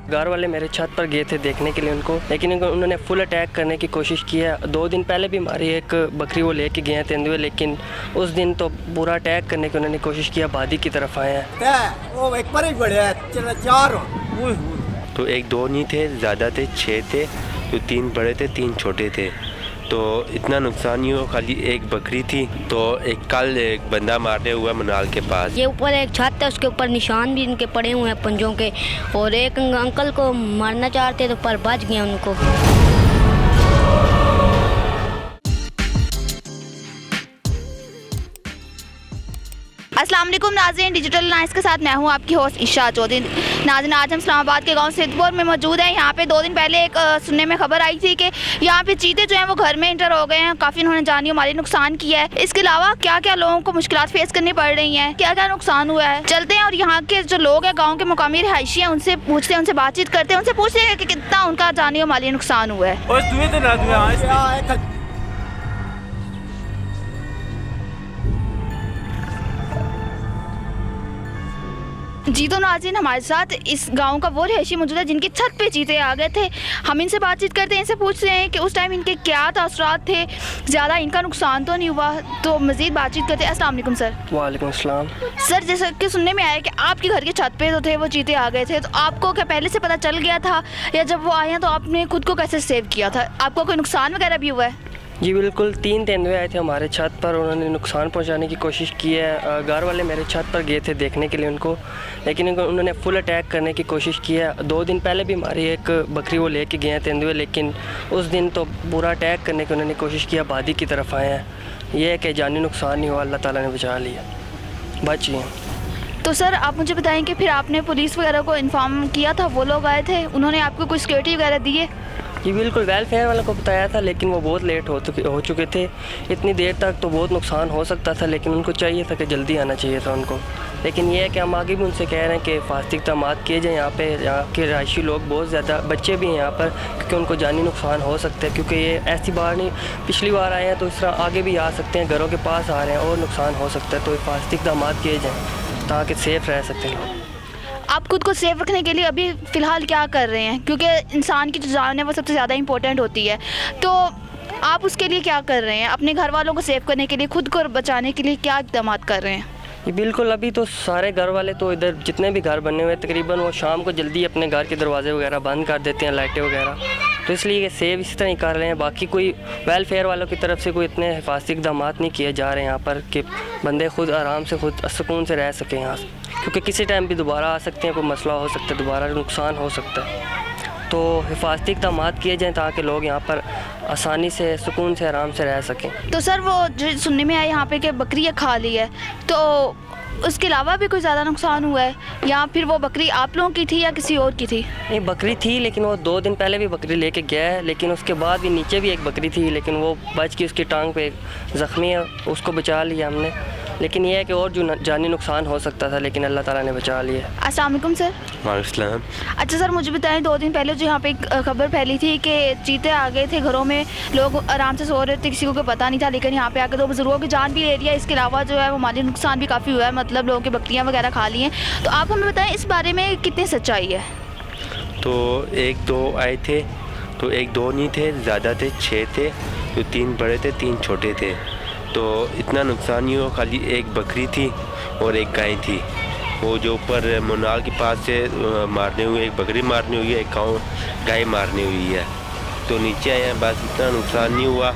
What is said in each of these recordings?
घर वाले मेरे छत पर गए थे देखने के लिए उनको, लेकिन उन्होंने फुल अटैक करने की कोशिश की है। 2 दिन पहले भी हमारी एक बकरी वो लेके गए हैं तेंदुए, लेकिन उस दिन तो पूरा अटैक करने की उन्होंने कोशिश किया, बादी की तरफ आए हैं। वो एक पर ही बड़े हैं, 4 तो 1-2 नहीं थे, ज़्यादा थे, 6 थे। तो 3 बड़े थे, 3 छोटे थे। तो इतना नुकसान नहीं हुआ, खाली एक बकरी थी। तो कल एक बंदा मारने हुआ मनाल के पास। ये ऊपर एक छत है, उसके ऊपर निशान भी इनके पड़े हुए हैं पंजों के, और एक अंकल को मारना चाहते तो पर बच गया उनको। अस्सलाम वालेकुम नाज़रीन, डिजिटल नाइस के साथ मैं हूं आपकी होस्ट इशा चौधरी। नाज़रीन, आज हम इस्लामाबाद के गांव सिद्धपुर में मौजूद हैं। यहां पे 2 दिन पहले एक सुनने में खबर आई थी कि यहां पे चीते जो हैं वो घर में इंटर हो गए हैं, काफ़ी उन्होंने जानी माली नुकसान किया है। इसके अलावा क्या क्या लोगों को मुश्किलात फेस करनी पड़ रही हैं, क्या क्या नुकसान हुआ है, चलते हैं और यहाँ के जो लोग हैं, गाँव के मुकामी रिहायशी हैं, उनसे पूछते हैं, उनसे बातचीत करते हैं, उनसे पूछते हैं कि कितना उनका जानी माली नुकसान हुआ है। जी तो नाज़रीन, हमारे साथ इस गांव का वो रिहायशी मौजूद है जिनकी छत पे चीते आ गए थे। हम इनसे बातचीत करते हैं, इनसे पूछते हैं कि उस टाइम इनके क्या तासुरात थे, ज़्यादा इनका नुकसान तो नहीं हुआ। तो मज़ीद बातचीत करते हैं। अस्सलाम वालेकुम सर। वालेकुम अस्सलाम। सर, जैसा कि सुनने में आया कि आपके घर की छत पे तो थे वो चीते आ गए थे, तो आपको क्या पहले से पता चल गया था, या जब वो आए हैं तो आपने खुद को कैसे सेव किया था? आपको कोई नुकसान वगैरह भी हुआ है? जी बिल्कुल, 3 तेंदुए आए थे हमारे छत पर, उन्होंने नुकसान पहुंचाने की कोशिश की है। घर वाले मेरे छत पर गए थे देखने के लिए उनको, लेकिन उन्होंने फुल अटैक करने की कोशिश की है। 2 दिन पहले भी हमारी एक बकरी वो लेके गए हैं तेंदुए, लेकिन उस दिन तो पूरा अटैक करने की उन्होंने कोशिश किया, बादी की तरफ आए हैं। ये है कि जानी नुकसान नहीं हुआ, अल्लाह ताला ने बचा लिया, बच गए। तो सर, आप मुझे बताएं कि फिर आपने पुलिस वगैरह को इन्फॉर्म किया था? वो लोग आए थे, उन्होंने आपको कोई सिक्योरिटी वगैरह दी है? जी बिल्कुल, वेलफेयर वालों को बताया था, लेकिन वो बहुत लेट हो चुके थे। इतनी देर तक तो बहुत नुकसान हो सकता था, लेकिन उनको चाहिए था कि जल्दी आना चाहिए था उनको। लेकिन ये है कि हम आगे भी उनसे कह रहे हैं कि हिफाजती इक़दामात किए जाएँ। यहाँ के रहायशी लोग बहुत ज़्यादा, बच्चे भी हैं यहाँ पर, क्योंकि उनको जानी नुकसान हो सकता है। क्योंकि ये ऐसी बार नहीं, पिछली बार आए हैं तो इस तरह आगे भी आ सकते हैं, घरों के पास आ रहे हैं और नुकसान हो सकता है। तो हिफाजती इक़दामात किए जाएँ ताकि सेफ़ रह सकते हैं लोग। आप खुद को सेफ रखने के लिए अभी फ़िलहाल क्या कर रहे हैं? क्योंकि इंसान की जो जान है वो सबसे ज़्यादा इंपॉर्टेंट होती है, तो आप उसके लिए क्या कर रहे हैं? अपने घर वालों को सेव करने के लिए, खुद को बचाने के लिए क्या इक़दाम कर रहे हैं? ये बिल्कुल, अभी तो सारे घर वाले तो इधर जितने भी घर बने हुए हैं तकरीबन वो शाम को जल्दी अपने घर के दरवाजे वगैरह बंद कर देते हैं, लाइटें वगैरह। तो इसलिए ये सेव इसी तरह ही कर रहे हैं। बाकी कोई वेलफेयर वालों की तरफ से कोई इतने हिफाजती इक़दाम नहीं किए जा रहे हैं यहाँ पर कि बंदे खुद आराम से, खुद सुकून से रह सकें यहाँ से, क्योंकि किसी टाइम भी दोबारा आ सकते हैं, कोई मसला हो सकता है, दोबारा नुकसान हो सकता है। तो हिफाजती इक़दाम किए जाएँ ताकि लोग यहाँ पर आसानी से, सुकून से, आराम से रह सकें। तो सर, वो जो सुनने में आया यहाँ पे कि बकरी खा ली है, तो उसके अलावा भी कोई ज़्यादा नुकसान हुआ है, या फिर वो बकरी आप लोगों की थी या किसी और की थी? नहीं, बकरी थी, लेकिन वो 2 दिन पहले भी बकरी लेके गया है, लेकिन उसके बाद भी नीचे भी एक बकरी थी, लेकिन वो बच के, उसकी टांग पे ज़ख्मी है, उसको बचा लिया हमने। लेकिन ये है कि और जो जानी नुकसान हो सकता था, लेकिन अल्लाह ताला ने बचा लिया। अस्सलाम वालेकुम सर। वालेकुम। अच्छा सर, मुझे बताएं, 2 दिन पहले जो यहाँ पे एक खबर फैली थी कि चीते आ गए थे घरों में, लोग आराम से सो रहे थे, किसी को पता नहीं था, लेकिन यहाँ पे आकर 2 बुजुर्गों की जान भी ले लिया। इसके अलावा जो है वो माली नुकसान भी काफ़ी हुआ है, मतलब लोगों की बकरियाँ वगैरह खा ली हैं। तो आप हमें बताएँ इस बारे में कितनी सच्चाई है? तो 1-2 आए थे, तो 1-2 नहीं थे, ज़्यादा थे, 6 थे। तो 3 बड़े थे, 3 छोटे थे। तो इतना नुकसान नहीं हुआ, खाली एक बकरी थी और एक गाय थी। वो जो ऊपर मुनाल के पास से मारने हुए, एक बकरी मारनी हुई है, एक गाय मारनी हुई है। तो नीचे आए हैं, बस इतना नुकसान नहीं हुआ।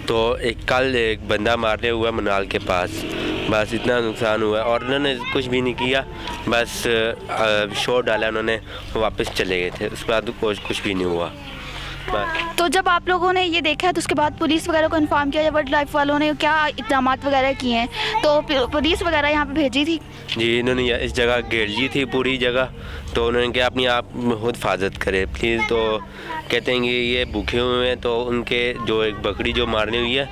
तो कल एक बंदा मारने हुआ मुनाल के पास, बस इतना नुकसान हुआ। और उन्होंने कुछ भी नहीं किया, बस शोर डाला उन्होंने, वापस चले गए थे। उसके बाद कुछ भी नहीं हुआ। तो जब आप लोगों ने ये देखा है तो उसके बाद पुलिस वगैरह को इन्फॉर्म किया, वाइल्ड लाइफ वालों ने क्या इक़दाम वगैरह किए हैं? तो पुलिस वगैरह यहाँ पे भेजी थी? जी, इन्होंने इस जगह घेर ली थी पूरी जगह। तो उन्होंने कहा अपनी आप खुद हिफाजत करें प्लीज़। तो कहते हैं कि ये भूखे हुए हैं, तो उनके जो एक बकरी जो मारनी हुई है,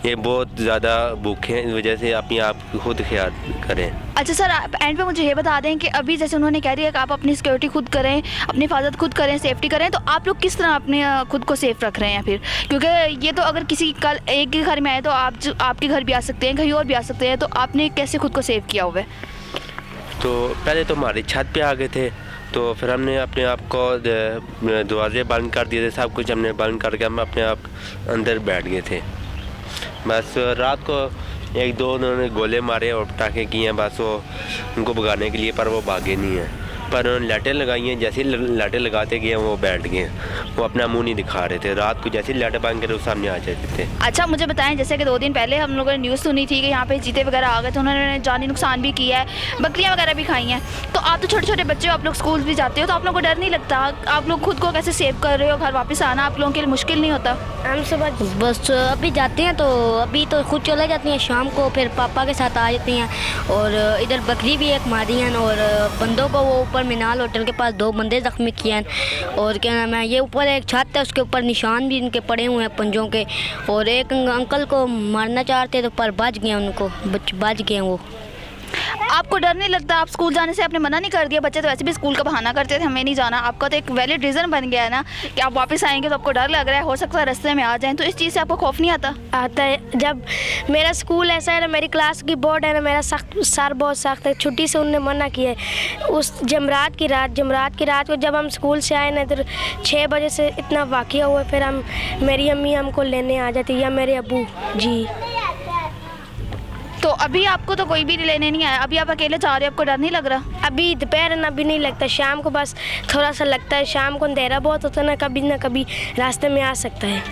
ये बहुत ज़्यादा भूखे हैं, इस वजह से अपनी आप खुद ख्याल करें। अच्छा सर, आप एंड पे मुझे ये बता दें कि अभी जैसे उन्होंने कह दिया कि आप अपनी सिक्योरिटी खुद करें, अपनी हिफाजत खुद करें, सेफ्टी करें, तो आप लोग किस तरह अपने खुद को सेफ रख रहे हैं फिर? क्योंकि ये तो अगर किसी कल एक के घर में आए तो आपके घर भी आ सकते हैं, कहीं और भी आ सकते हैं, तो आपने कैसे खुद को सेव किया हुआ है? तो पहले तो हमारी छत पे आ गए थे, तो फिर हमने अपने आप को दरवाजे बंद कर दिए थे, सब कुछ हमने बंद करके हम अपने आप अंदर बैठ गए थे। बस रात को एक दो उन्होंने गोले मारे और पटाखे किए हैं बस वो उनको भगाने के लिए, पर वो भागे नहीं हैं। पर उन्होंने लाइटें लगाई हैं, जैसे ही लाइटें लगाते गए वो बैठ गए, वो अपना मुंह नहीं दिखा रहे थे। रात को जैसे ही लाइटें बंद करे वो सामने आ जाते थे। अच्छा मुझे बताएं, जैसे कि 2 दिन पहले हम लोगों ने न्यूज़ सुनी थी कि यहाँ पे चीते वगैरह आ गए थे, उन्होंने जानी नुकसान भी किया है, बकरियाँ वगैरह भी खाई हैं। तो आप तो छोटे छोटे बच्चे हो, आप लोग स्कूल भी जाते हो, तो आप लोग को डर नहीं लगता? आप लोग खुद को कैसे सेव कर रहे हो? घर वापस आना आप लोगों के लिए मुश्किल नहीं होता? हम सुबह बस अभी जाते हैं तो अभी तो खुद चले जाती हैं, शाम को फिर पापा के साथ आ जाती हैं। और इधर बकरी भी एक मारी हैं और बंदों को वो ऊपर मीनाल होटल के पास 2 बंदे ज़ख्मी किए हैं। और क्या नाम है, ये ऊपर एक छत है उसके ऊपर निशान भी इनके पड़े हुए हैं पंजों के। और एक अंकल को मारना चाहते तो पर बच गए, उनको बच गए वो। आपको डर नहीं लगता? आप स्कूल जाने से आपने मना नहीं कर दिया? बच्चे तो वैसे भी स्कूल का बहाना करते थे हमें नहीं जाना, आपका तो एक वैलिड रीज़न बन गया है ना कि आप वापस आएंगे तो आपको डर लग रहा है, हो सकता है रास्ते में आ जाएं, तो इस चीज़ से आपको खौफ नहीं आता? आता है। जब मेरा स्कूल ऐसा है ना, मेरी क्लास की बोर्ड है ना, मेरा सर बहुत सख्त है, छुट्टी से उनने मना किया है। उस जमरात की रात को जब हम स्कूल से आए ना तो 6 बजे से इतना वाक़या हुआ, फिर मेरी अम्मी हमको लेने आ जाती या मेरे अब्बू जी। तो अभी आपको तो कोई भी लेने नहीं आया, अभी आप अकेले जा रहे हो, आपको डर नहीं लग रहा? अभी दोपहर ना अभी नहीं लगता, शाम को बस थोड़ा सा लगता है। शाम को अंधेरा बहुत होता है ना कभी रास्ते में आ सकता है।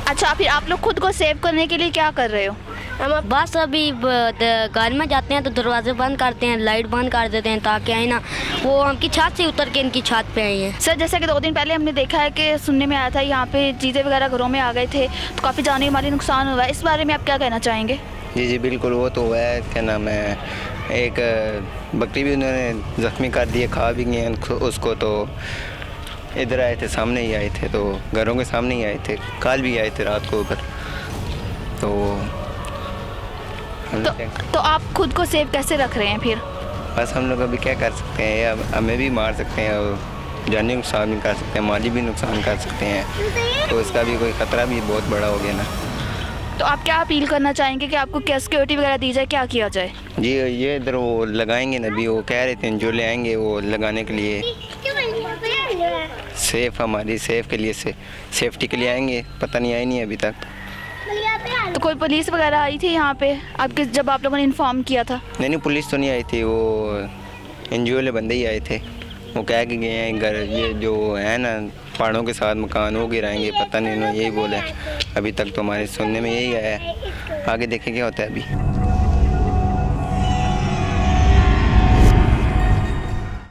अच्छा फिर आप लोग खुद को सेव करने के लिए क्या कर रहे हो? हम बस अभी घर में जाते हैं तो दरवाजे बंद करते हैं, लाइट बंद कर देते हैं ताकि आए ना वो हमकी छत से उतर के इनकी छत पे आई है। सर जैसे कि 2 दिन पहले हमने देखा है कि सुनने में आया था यहाँ पे चीज़ें वगैरह घरों में आ गए थे, तो काफ़ी जानी माली नुकसान हुआ है, इस बारे में आप क्या कहना चाहेंगे? जी बिल्कुल, वो तो हुआ है। क्या नाम है, एक बकरी भी उन्होंने ज़ख्मी कर दिए, खा भी गए उसको। तो इधर आए थे, सामने ही आए थे, तो घरों के सामने ही आए थे, कल भी आए थे रात को उधर। तो आप खुद को सेव कैसे रख रहे हैं फिर? बस हम लोग अभी क्या कर सकते हैं, अब हमें भी मार सकते हैं और जानी नुकसान भी कर सकते हैं, माली भी नुकसान कर सकते हैं, तो इसका भी कोई ख़तरा भी बहुत बड़ा हो गया ना। तो आप क्या अपील करना चाहेंगे कि आपको क्या सिक्योरिटी वगैरह दी जाए, क्या किया जाए? जी ये इधर वो लगाएंगे ना, अभी वो कह रहे थे जो ले आएंगे वो लगाने के लिए, सेफ हमारी सेफ के लिए सेफ्टी के लिए आएंगे, पता नहीं आई नहीं अभी तक। तो कोई पुलिस वगैरह आई थी यहाँ पे आपके जब आप लोगों ने इन्फॉर्म किया था? नहीं पुलिस तो नहीं आई थी, वो NGO वाले बंदे ही आए थे, वो कह के गए हैं घर ये जो है ना पहाड़ों के साथ मकान वो गिराएंगे, पता नहीं उन्होंने यही बोला है। अभी तक तो हमारे सुनने में यही आया है, आगे देखें क्या होता है अभी।